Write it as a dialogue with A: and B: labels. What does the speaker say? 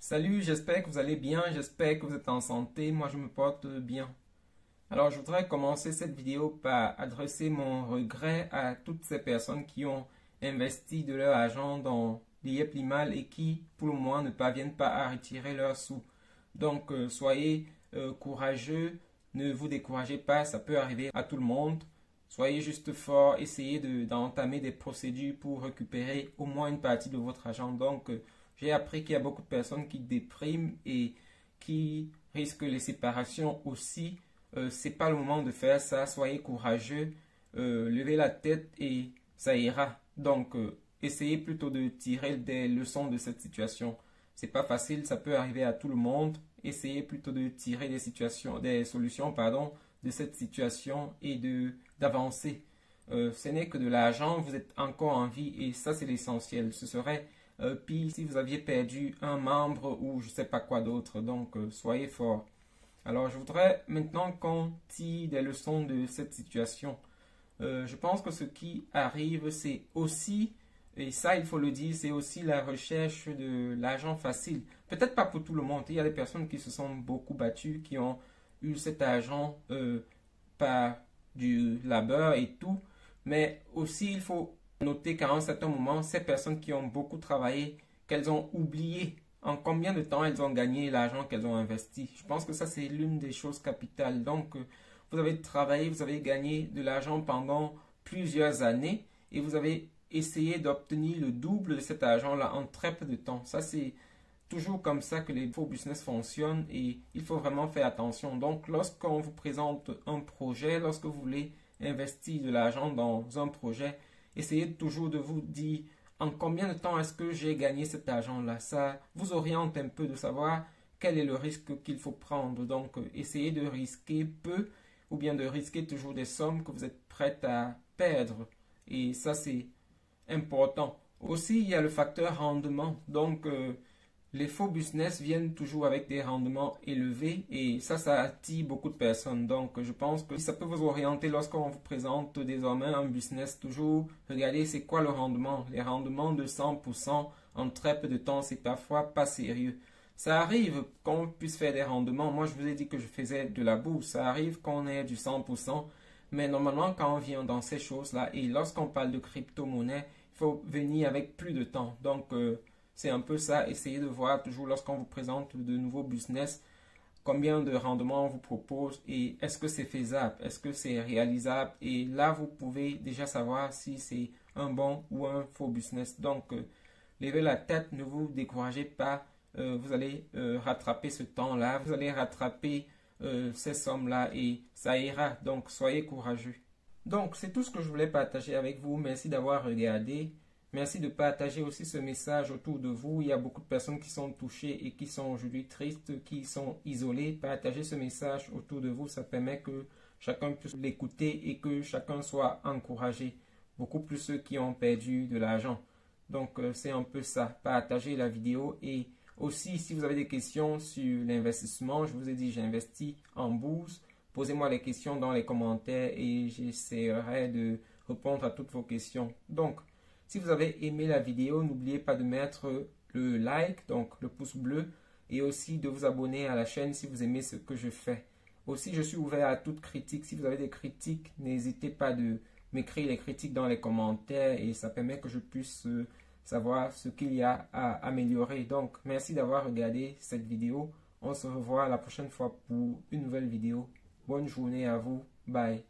A: Salut, j'espère que vous allez bien, j'espère que vous êtes en santé, moi je me porte bien. Alors je voudrais commencer cette vidéo par adresser mon regret à toutes ces personnes qui ont investi de leur argent dans l'IEP-Limal et qui, pour le moment, ne parviennent pas à retirer leurs sous. Donc soyez courageux, ne vous découragez pas, ça peut arriver à tout le monde. Soyez juste fort, essayez d'entamer des procédures pour récupérer au moins une partie de votre argent. Donc, j'ai appris qu'il y a beaucoup de personnes qui dépriment et qui risquent les séparations aussi. C'est pas le moment de faire ça. Soyez courageux, levez la tête et ça ira. Donc, essayez plutôt de tirer des leçons de cette situation. C'est pas facile, ça peut arriver à tout le monde. Essayez plutôt de tirer des solutions, pardon, de cette situation et d'avancer. Ce n'est que de l'argent, vous êtes encore en vie et ça c'est l'essentiel. Ce serait pire si vous aviez perdu un membre ou je sais pas quoi d'autre. Donc soyez fort. Alors je voudrais maintenant qu'on tire des leçons de cette situation. Je pense que ce qui arrive, c'est aussi, et ça il faut le dire, c'est aussi la recherche de l'argent facile. Peut-être pas pour tout le monde. Il y a des personnes qui se sont beaucoup battues, qui ont eu cet argent par du labeur et tout. Mais aussi il faut noter qu'à un certain moment, ces personnes qui ont beaucoup travaillé, qu'elles ont oublié en combien de temps elles ont gagné l'argent qu'elles ont investi. Je pense que ça, c'est l'une des choses capitales. Donc, vous avez travaillé, vous avez gagné de l'argent pendant plusieurs années et vous avez essayé d'obtenir le double de cet argent-là en très peu de temps. Ça, c'est toujours comme ça que les faux business fonctionnent et il faut vraiment faire attention. Donc, lorsqu'on vous présente un projet, lorsque vous voulez investir de l'argent dans un projet, essayez toujours de vous dire en combien de temps est-ce que j'ai gagné cet argent-là. Ça vous oriente un peu de savoir quel est le risque qu'il faut prendre. Donc, essayez de risquer peu ou bien de risquer toujours des sommes que vous êtes prêt à perdre. Et ça, c'est important. Aussi, il y a le facteur rendement. Donc, les faux business viennent toujours avec des rendements élevés et ça attire beaucoup de personnes. Donc, je pense que ça peut vous orienter lorsqu'on vous présente désormais un business. Toujours, regardez c'est quoi le rendement. Les rendements de 100% en très peu de temps, c'est parfois pas sérieux. Ça arrive qu'on puisse faire des rendements. Moi, je vous ai dit que je faisais de la bourse. Ça arrive qu'on ait du 100%. Mais normalement, quand on vient dans ces choses-là et lorsqu'on parle de crypto-monnaie, il faut venir avec plus de temps. Donc, c'est un peu ça. Essayez de voir toujours lorsqu'on vous présente de nouveaux business, combien de rendements on vous propose et est-ce que c'est faisable, est-ce que c'est réalisable. Et là, vous pouvez déjà savoir si c'est un bon ou un faux business. Donc, levez la tête, ne vous découragez pas. Vous allez rattraper ce temps-là, vous allez rattraper ces sommes-là et ça ira. Donc, soyez courageux. Donc, c'est tout ce que je voulais partager avec vous. Merci d'avoir regardé. Merci de partager aussi ce message autour de vous. Il y a beaucoup de personnes qui sont touchées et qui sont aujourd'hui tristes, qui sont isolées. Partagez ce message autour de vous. Ça permet que chacun puisse l'écouter et que chacun soit encouragé. Beaucoup plus ceux qui ont perdu de l'argent. Donc, c'est un peu ça. Partagez la vidéo et aussi, si vous avez des questions sur l'investissement, je vous ai dit, j'investis en bourse. Posez-moi les questions dans les commentaires et j'essaierai de répondre à toutes vos questions. Donc, si vous avez aimé la vidéo, n'oubliez pas de mettre le like, donc le pouce bleu, et aussi de vous abonner à la chaîne si vous aimez ce que je fais. Aussi, je suis ouvert à toute critique. Si vous avez des critiques, n'hésitez pas de m'écrire les critiques dans les commentaires et ça permet que je puisse savoir ce qu'il y a à améliorer. Donc, merci d'avoir regardé cette vidéo. On se revoit la prochaine fois pour une nouvelle vidéo. Bonne journée à vous. Bye.